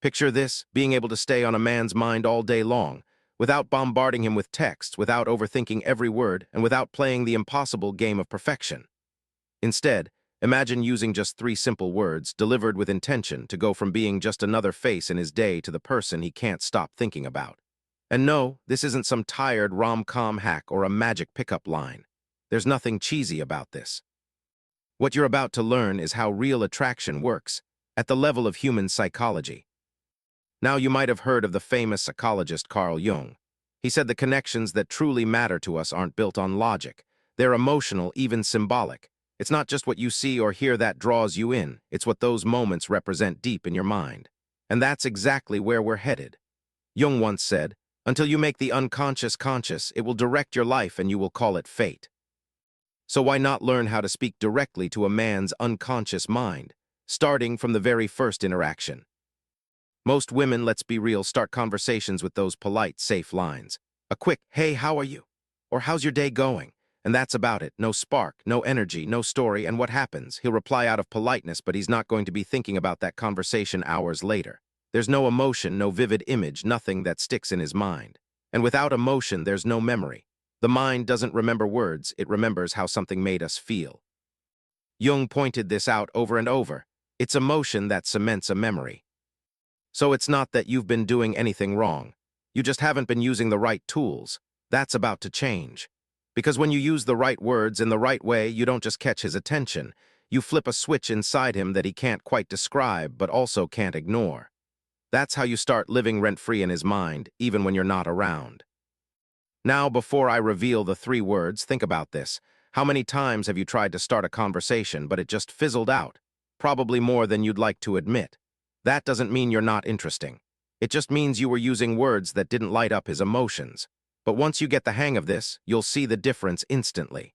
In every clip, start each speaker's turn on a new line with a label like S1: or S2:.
S1: Picture this, being able to stay on a man's mind all day long, without bombarding him with texts, without overthinking every word, and without playing the impossible game of perfection. Instead, imagine using just 3 simple words, delivered with intention, to go from being just another face in his day to the person he can't stop thinking about. And no, this isn't some tired rom-com hack or a magic pickup line. There's nothing cheesy about this. What you're about to learn is how real attraction works, at the level of human psychology. Now, you might have heard of the famous psychologist Carl Jung. He said the connections that truly matter to us aren't built on logic. They're emotional, even symbolic. It's not just what you see or hear that draws you in, it's what those moments represent deep in your mind. And that's exactly where we're headed. Jung once said, "Until you make the unconscious conscious, it will direct your life and you will call it fate." So why not learn how to speak directly to a man's unconscious mind, starting from the very first interaction? Most women, let's be real, start conversations with those polite, safe lines. A quick, "Hey, how are you?" Or "How's your day going?" And that's about it. No spark, no energy, no story, and what happens? He'll reply out of politeness, but he's not going to be thinking about that conversation hours later. There's no emotion, no vivid image, nothing that sticks in his mind. And without emotion, there's no memory. The mind doesn't remember words, it remembers how something made us feel. Jung pointed this out over and over. It's emotion that cements a memory. So it's not that you've been doing anything wrong. You just haven't been using the right tools. That's about to change. Because when you use the right words in the right way, you don't just catch his attention. You flip a switch inside him that he can't quite describe, but also can't ignore. That's how you start living rent-free in his mind, even when you're not around. Now, before I reveal the 3 words, think about this. How many times have you tried to start a conversation, but it just fizzled out? Probably more than you'd like to admit. That doesn't mean you're not interesting. It just means you were using words that didn't light up his emotions. But once you get the hang of this, you'll see the difference instantly.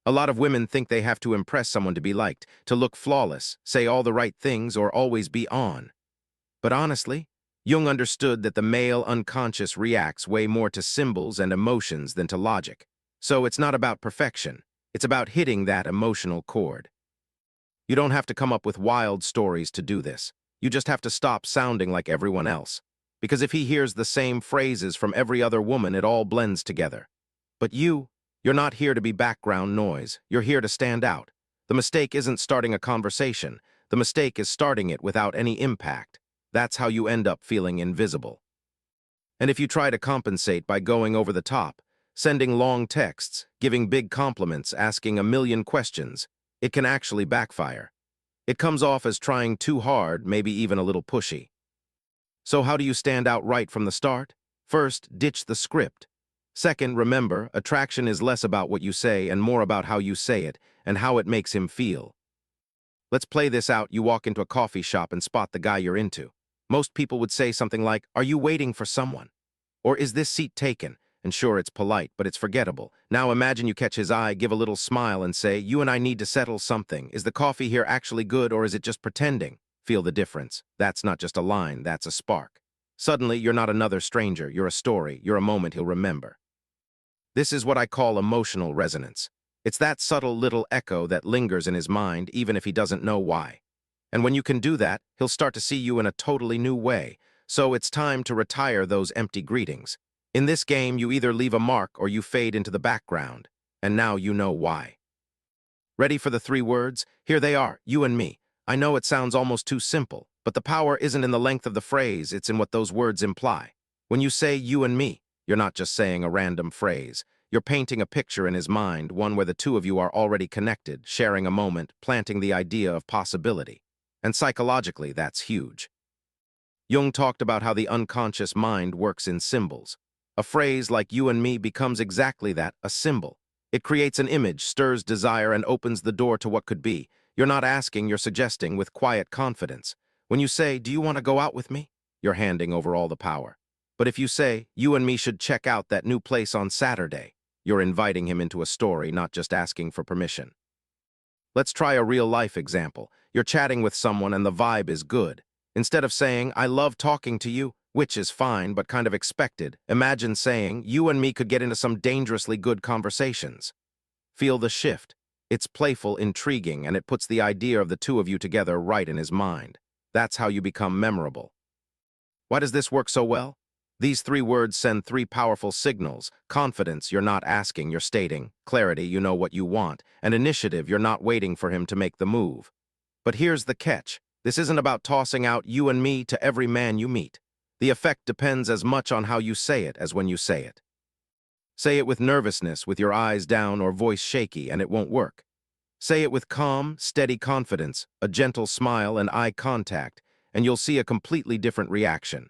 S1: A lot of women think they have to impress someone to be liked, to look flawless, say all the right things, or always be on. But honestly, Jung understood that the male unconscious reacts way more to symbols and emotions than to logic. So it's not about perfection. It's about hitting that emotional chord. You don't have to come up with wild stories to do this. You just have to stop sounding like everyone else. Because if he hears the same phrases from every other woman, it all blends together. But you're not here to be background noise. You're here to stand out. The mistake isn't starting a conversation. The mistake is starting it without any impact. That's how you end up feeling invisible. And if you try to compensate by going over the top, sending long texts, giving big compliments, asking a million questions, it can actually backfire. It comes off as trying too hard, maybe even a little pushy. So how do you stand out right from the start? First, ditch the script. Second, remember, attraction is less about what you say and more about how you say it and how it makes him feel. Let's play this out. You walk into a coffee shop and spot the guy you're into. Most people would say something like, "Are you waiting for someone?" Or "Is this seat taken?" And sure, it's polite, but it's forgettable. Now imagine you catch his eye, give a little smile, and say, "You and I need to settle something. Is the coffee here actually good, or is it just pretending?" Feel the difference. That's not just a line, that's a spark. Suddenly, you're not another stranger, you're a story, you're a moment he'll remember. This is what I call emotional resonance. It's that subtle little echo that lingers in his mind, even if he doesn't know why. And when you can do that, he'll start to see you in a totally new way. So it's time to retire those empty greetings. In this game, you either leave a mark or you fade into the background. And now you know why. Ready for the 3 words? Here they are, you and me. I know it sounds almost too simple, but the power isn't in the length of the phrase, it's in what those words imply. When you say you and me, you're not just saying a random phrase. You're painting a picture in his mind, one where the 2 of you are already connected, sharing a moment, planting the idea of possibility. And psychologically, that's huge. Jung talked about how the unconscious mind works in symbols. A phrase like you and me becomes exactly that, a symbol. It creates an image, stirs desire, and opens the door to what could be. You're not asking, you're suggesting with quiet confidence. When you say, "Do you want to go out with me?" you're handing over all the power. But if you say, "You and me should check out that new place on Saturday," you're inviting him into a story, not just asking for permission. Let's try a real-life example. You're chatting with someone and the vibe is good. Instead of saying, "I love talking to you," which is fine but kind of expected, imagine saying, "You and me could get into some dangerously good conversations." Feel the shift. It's playful, intriguing, and it puts the idea of the 2 of you together right in his mind. That's how you become memorable. Why does this work so well? These three words send three powerful signals. Confidence, you're not asking, you're stating. Clarity, you know what you want. And initiative, you're not waiting for him to make the move. But here's the catch. This isn't about tossing out you and me to every man you meet. The effect depends as much on how you say it as when you say it. Say it with nervousness, with your eyes down or voice shaky, and it won't work. Say it with calm, steady confidence, a gentle smile and eye contact, and you'll see a completely different reaction.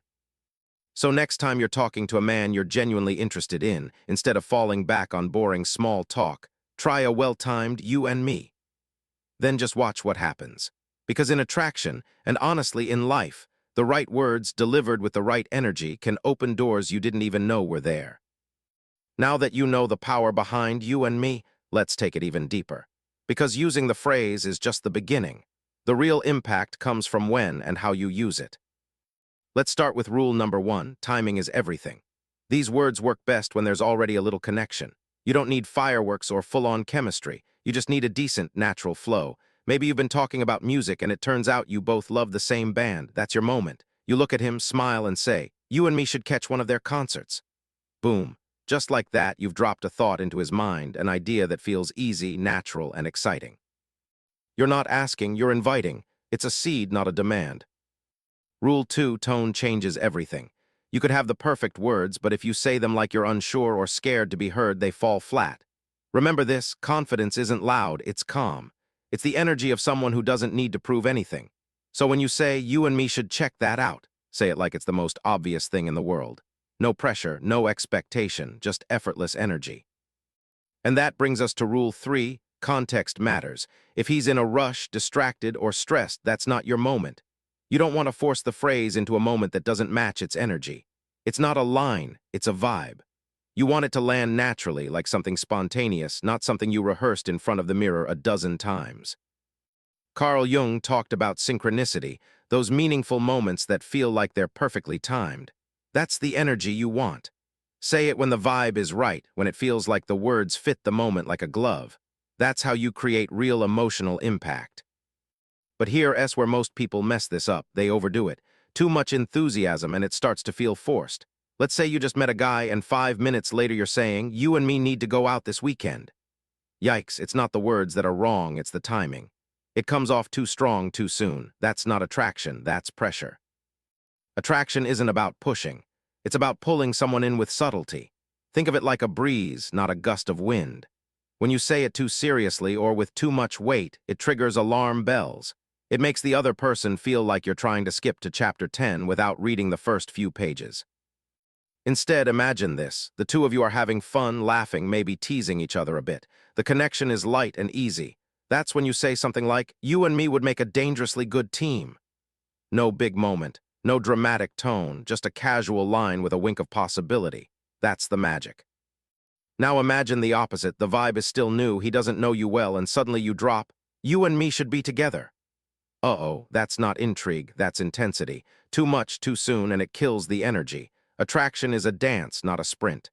S1: So next time you're talking to a man you're genuinely interested in, instead of falling back on boring small talk, try a well-timed you and me. Then just watch what happens. Because in attraction, and honestly in life, the right words delivered with the right energy can open doors you didn't even know were there. Now that you know the power behind you and me, let's take it even deeper. Because using the phrase is just the beginning. The real impact comes from when and how you use it. Let's start with rule number 1, timing is everything. These words work best when there's already a little connection. You don't need fireworks or full-on chemistry. You just need a decent, natural flow. Maybe you've been talking about music and it turns out you both love the same band. That's your moment. You look at him, smile, and say, "You and me should catch one of their concerts." Boom. Just like that, you've dropped a thought into his mind, an idea that feels easy, natural, and exciting. You're not asking, you're inviting. It's a seed, not a demand. Rule 2, tone changes everything. You could have the perfect words, but if you say them like you're unsure or scared to be heard, they fall flat. Remember this, confidence isn't loud, it's calm. It's the energy of someone who doesn't need to prove anything. So when you say, "You and me should check that out," say it like it's the most obvious thing in the world. No pressure, no expectation, just effortless energy. And that brings us to rule 3, context matters. If he's in a rush, distracted, or stressed, that's not your moment. You don't want to force the phrase into a moment that doesn't match its energy. It's not a line, it's a vibe. You want it to land naturally, like something spontaneous, not something you rehearsed in front of the mirror a dozen times. Carl Jung talked about synchronicity, those meaningful moments that feel like they're perfectly timed. That's the energy you want. Say it when the vibe is right, when it feels like the words fit the moment like a glove. That's how you create real emotional impact. But here's where most people mess this up. They overdo it. Too much enthusiasm and it starts to feel forced. Let's say you just met a guy and 5 minutes later you're saying, "You and me need to go out this weekend." Yikes, it's not the words that are wrong, it's the timing. It comes off too strong too soon. That's not attraction, that's pressure. Attraction isn't about pushing. It's about pulling someone in with subtlety. Think of it like a breeze, not a gust of wind. When you say it too seriously or with too much weight, it triggers alarm bells. It makes the other person feel like you're trying to skip to chapter 10 without reading the first few pages. Instead, imagine this. The two of you are having fun, laughing, maybe teasing each other a bit. The connection is light and easy. That's when you say something like, "You and me would make a dangerously good team." No big moment, no dramatic tone, just a casual line with a wink of possibility. That's the magic. Now imagine the opposite. The vibe is still new, he doesn't know you well, and suddenly you drop, "You and me should be together." Uh-oh, that's not intrigue, that's intensity. Too much, too soon, and it kills the energy. Attraction is a dance, not a sprint.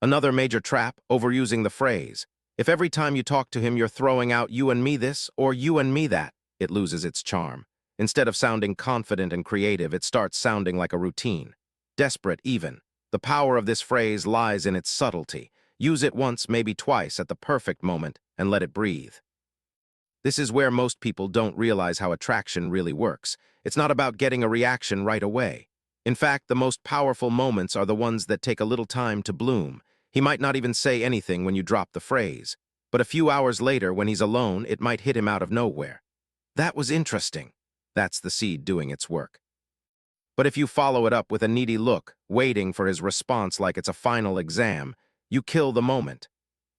S1: Another major trap, overusing the phrase. If every time you talk to him you're throwing out "you and me this" or "you and me that," it loses its charm. Instead of sounding confident and creative, it starts sounding like a routine. Desperate, even. The power of this phrase lies in its subtlety. Use it once, maybe twice, at the perfect moment, and let it breathe. This is where most people don't realize how attraction really works. It's not about getting a reaction right away. In fact, the most powerful moments are the ones that take a little time to bloom. He might not even say anything when you drop the phrase, but a few hours later, when he's alone, it might hit him out of nowhere. "That was interesting." That's the seed doing its work. But if you follow it up with a needy look, waiting for his response like it's a final exam, you kill the moment.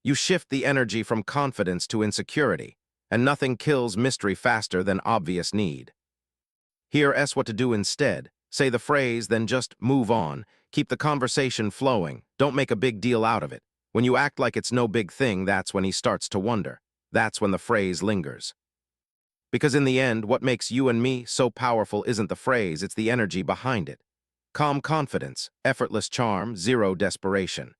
S1: You shift the energy from confidence to insecurity, and nothing kills mystery faster than obvious need. Here's what to do instead. Say the phrase, then just move on. Keep the conversation flowing. Don't make a big deal out of it. When you act like it's no big thing, that's when he starts to wonder. That's when the phrase lingers. Because in the end, what makes you and me so powerful isn't the phrase, it's the energy behind it. Calm confidence, effortless charm, zero desperation.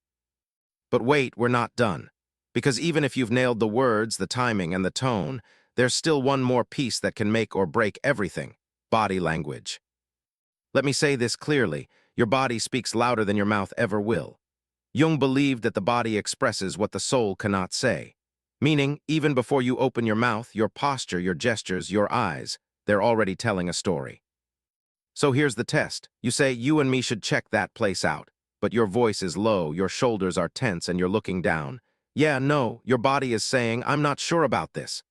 S1: But wait, we're not done. Because even if you've nailed the words, the timing, and the tone, there's still one more piece that can make or break everything: body language. Let me say this clearly. Your body speaks louder than your mouth ever will. Jung believed that the body expresses what the soul cannot say. Meaning, even before you open your mouth, your posture, your gestures, your eyes, they're already telling a story. So here's the test. You say, you and me should check that place out. But your voice is low, your shoulders are tense, and you're looking down. Yeah, no, your body is saying, I'm not sure about this.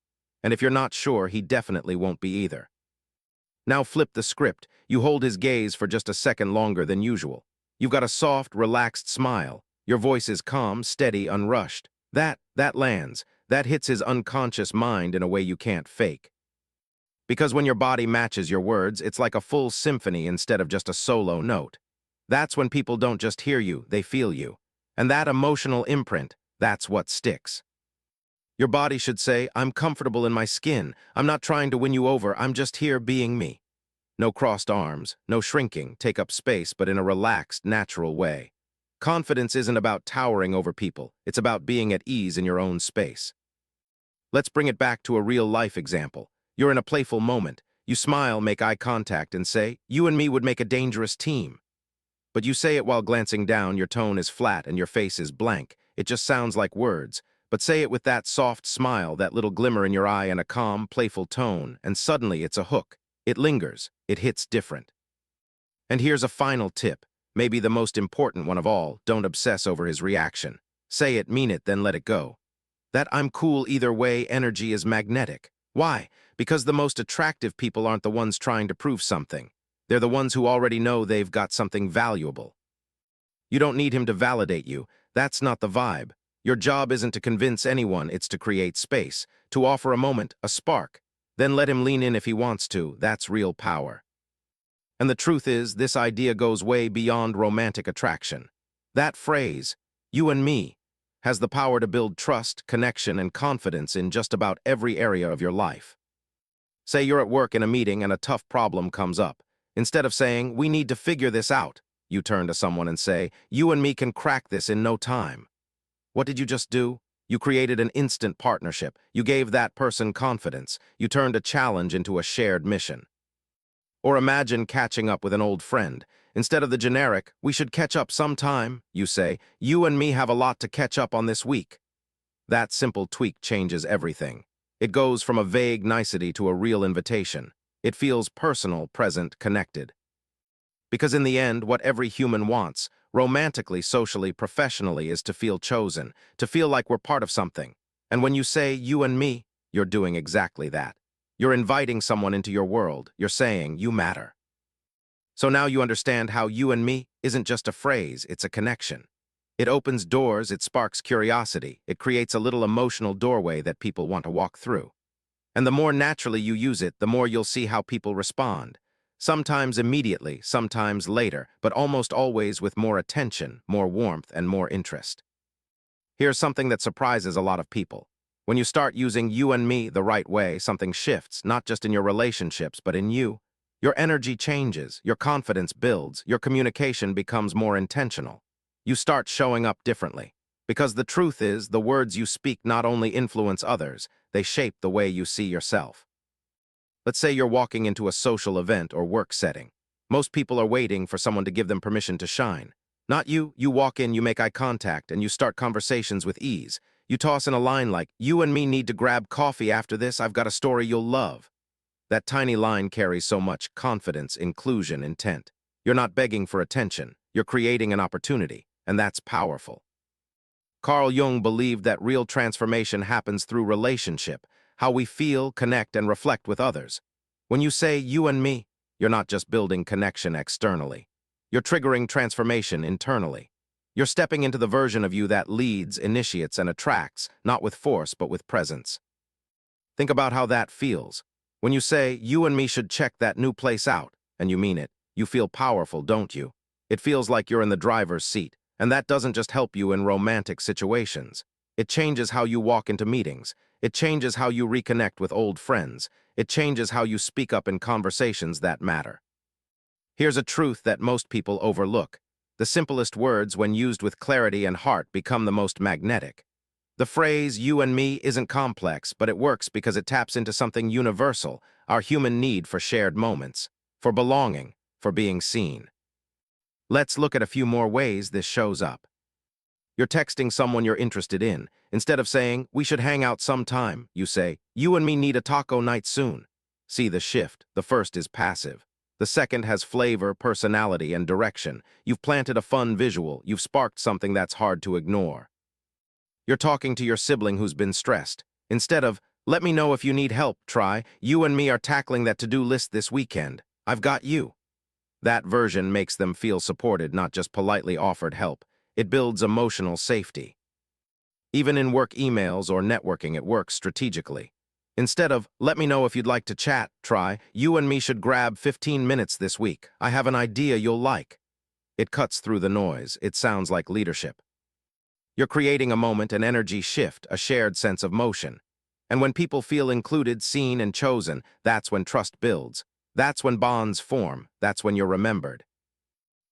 S1: And if you're not sure, he definitely won't be either. Now flip the script. You hold his gaze for just a second longer than usual. You've got a soft, relaxed smile. Your voice is calm, steady, unrushed. That lands. That hits his unconscious mind in a way you can't fake. Because when your body matches your words, it's like a full symphony instead of just a solo note. That's when people don't just hear you, they feel you. And that emotional imprint, that's what sticks. Your body should say, I'm comfortable in my skin. I'm not trying to win you over. I'm just here being me. No crossed arms, no shrinking, take up space, but in a relaxed, natural way. Confidence isn't about towering over people. It's about being at ease in your own space. Let's bring it back to a real-life example. You're in a playful moment. You smile, make eye contact, and say, you and me would make a dangerous team. But you say it while glancing down, your tone is flat and your face is blank. It just sounds like words. But say it with that soft smile, that little glimmer in your eye and a calm, playful tone, and suddenly it's a hook. It lingers. It hits different. And here's a final tip, maybe the most important one of all. Don't obsess over his reaction. Say it, mean it, then let it go. That I'm cool either way energy is magnetic. Why? Because the most attractive people aren't the ones trying to prove something. They're the ones who already know they've got something valuable. You don't need him to validate you. That's not the vibe. Your job isn't to convince anyone, it's to create space, to offer a moment, a spark. Then let him lean in if he wants to. That's real power. And the truth is, this idea goes way beyond romantic attraction. That phrase, you and me, has the power to build trust, connection, and confidence in just about every area of your life. Say you're at work in a meeting and a tough problem comes up. Instead of saying, we need to figure this out, you turn to someone and say, you and me can crack this in no time. What did you just do? You created an instant partnership. You gave that person confidence. You turned a challenge into a shared mission. Or imagine catching up with an old friend. Instead of the generic, we should catch up sometime, you say, you and me have a lot to catch up on this week. That simple tweak changes everything. It goes from a vague nicety to a real invitation. It feels personal, present, connected. Because in the end, what every human wants, romantically, socially, professionally, is to feel chosen, to feel like we're part of something. And when you say, you and me, you're doing exactly that. You're inviting someone into your world. You're saying, you matter. So now you understand how you and me isn't just a phrase, it's a connection. It opens doors, it sparks curiosity, it creates a little emotional doorway that people want to walk through. And the more naturally you use it, the more you'll see how people respond. Sometimes immediately, sometimes later, but almost always with more attention, more warmth, and more interest. Here's something that surprises a lot of people. When you start using you and me the right way, something shifts, not just in your relationships, but in you. Your energy changes, your confidence builds, your communication becomes more intentional. You start showing up differently. Because the truth is, the words you speak not only influence others, they shape the way you see yourself. Let's say you're walking into a social event or work setting. Most people are waiting for someone to give them permission to shine. Not you. You walk in, you make eye contact, and you start conversations with ease. You toss in a line like, you and me need to grab coffee after this, I've got a story you'll love. That tiny line carries so much confidence, inclusion, intent. You're not begging for attention. You're creating an opportunity, and that's powerful. Carl Jung believed that real transformation happens through relationship, how we feel, connect, and reflect with others. When you say you and me, you're not just building connection externally. You're triggering transformation internally. You're stepping into the version of you that leads, initiates, and attracts, not with force, but with presence. Think about how that feels. When you say, you and me should check that new place out, and you mean it, you feel powerful, don't you? It feels like you're in the driver's seat, and that doesn't just help you in romantic situations. It changes how you walk into meetings. It changes how you reconnect with old friends. It changes how you speak up in conversations that matter. Here's a truth that most people overlook. The simplest words, when used with clarity and heart, become the most magnetic. The phrase, you and me, isn't complex, but it works because it taps into something universal, our human need for shared moments, for belonging, for being seen. Let's look at a few more ways this shows up. You're texting someone you're interested in. Instead of saying, "We should hang out sometime," you say, "You and me need a taco night soon." See the shift. The first is passive. The second has flavor, personality, and direction. You've planted a fun visual. You've sparked something that's hard to ignore. You're talking to your sibling who's been stressed. Instead of, "Let me know if you need help," try, "You and me are tackling that to-do list this weekend. I've got you." That version makes them feel supported, not just politely offered help. It builds emotional safety. Even in work emails or networking, it works strategically. Instead of, "Let me know if you'd like to chat," try, "You and me should grab 15 minutes this week. I have an idea you'll like." It cuts through the noise. It sounds like leadership. You're creating a moment, an energy shift, a shared sense of motion. And when people feel included, seen, and chosen, that's when trust builds. That's when bonds form. That's when you're remembered.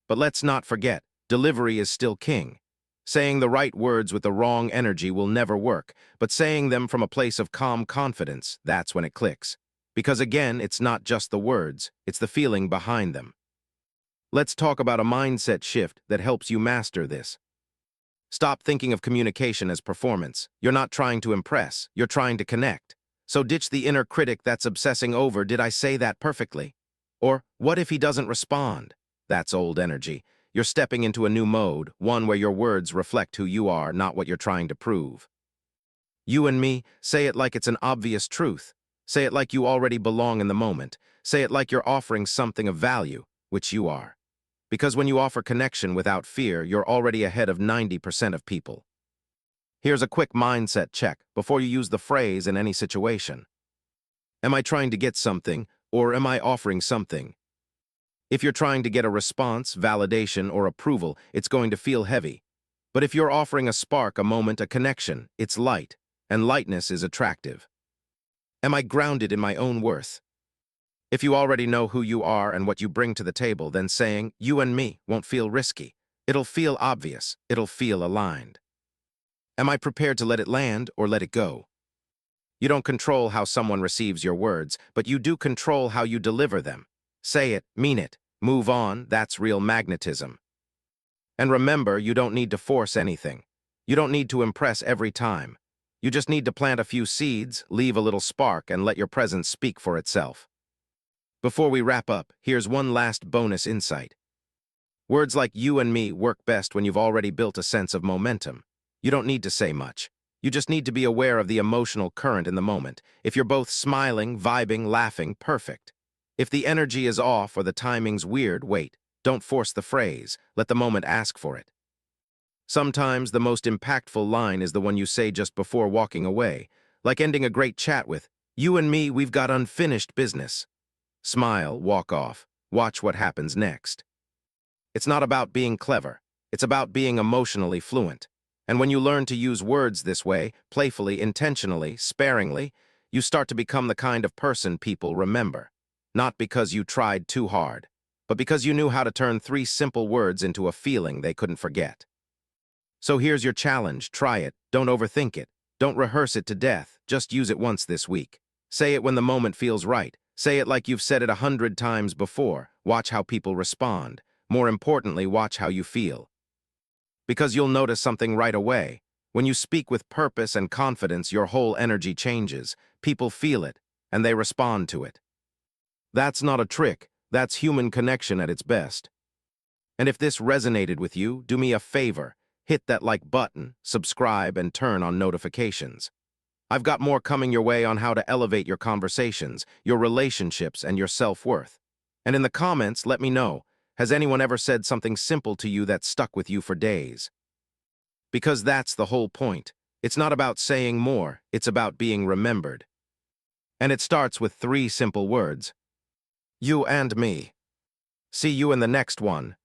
S1: But let's not forget, delivery is still king. Saying the right words with the wrong energy will never work, but saying them from a place of calm confidence, that's when it clicks. Because again, it's not just the words, it's the feeling behind them. Let's talk about a mindset shift that helps you master this. Stop thinking of communication as performance. You're not trying to impress, you're trying to connect. So ditch the inner critic that's obsessing over, "Did I say that perfectly?" Or, "What if he doesn't respond?" That's old energy. You're stepping into a new mode, one where your words reflect who you are, not what you're trying to prove. You and me, say it like it's an obvious truth. Say it like you already belong in the moment. Say it like you're offering something of value, which you are. Because when you offer connection without fear, you're already ahead of 90% of people. Here's a quick mindset check before you use the phrase in any situation. Am I trying to get something, or am I offering something? If you're trying to get a response, validation, or approval, it's going to feel heavy. But if you're offering a spark, a moment, a connection, it's light, and lightness is attractive. Am I grounded in my own worth? If you already know who you are and what you bring to the table, then saying, "You and me," won't feel risky. It'll feel obvious. It'll feel aligned. Am I prepared to let it land or let it go? You don't control how someone receives your words, but you do control how you deliver them. Say it, mean it, move on, that's real magnetism. And remember, you don't need to force anything. You don't need to impress every time. You just need to plant a few seeds, leave a little spark, and let your presence speak for itself. Before we wrap up, here's one last bonus insight. Words like "you and me" work best when you've already built a sense of momentum. You don't need to say much. You just need to be aware of the emotional current in the moment. If you're both smiling, vibing, laughing, perfect. If the energy is off or the timing's weird, wait. Don't force the phrase. Let the moment ask for it. Sometimes the most impactful line is the one you say just before walking away, like ending a great chat with, "You and me, we've got unfinished business." Smile, walk off, watch what happens next. It's not about being clever. It's about being emotionally fluent. And when you learn to use words this way, playfully, intentionally, sparingly, you start to become the kind of person people remember. Not because you tried too hard, but because you knew how to turn 3 simple words into a feeling they couldn't forget. So here's your challenge. Try it. Don't overthink it. Don't rehearse it to death. Just use it once this week. Say it when the moment feels right. Say it like you've said it 100 times before. Watch how people respond. More importantly, watch how you feel. Because you'll notice something right away. When you speak with purpose and confidence, your whole energy changes. People feel it, and they respond to it. That's not a trick. That's human connection at its best. And if this resonated with you, do me a favor. Hit that like button, subscribe, and turn on notifications. I've got more coming your way on how to elevate your conversations, your relationships, and your self-worth. And in the comments, let me know, has anyone ever said something simple to you that stuck with you for days? Because that's the whole point. It's not about saying more, it's about being remembered. And it starts with 3 simple words. You and me. See you in the next one.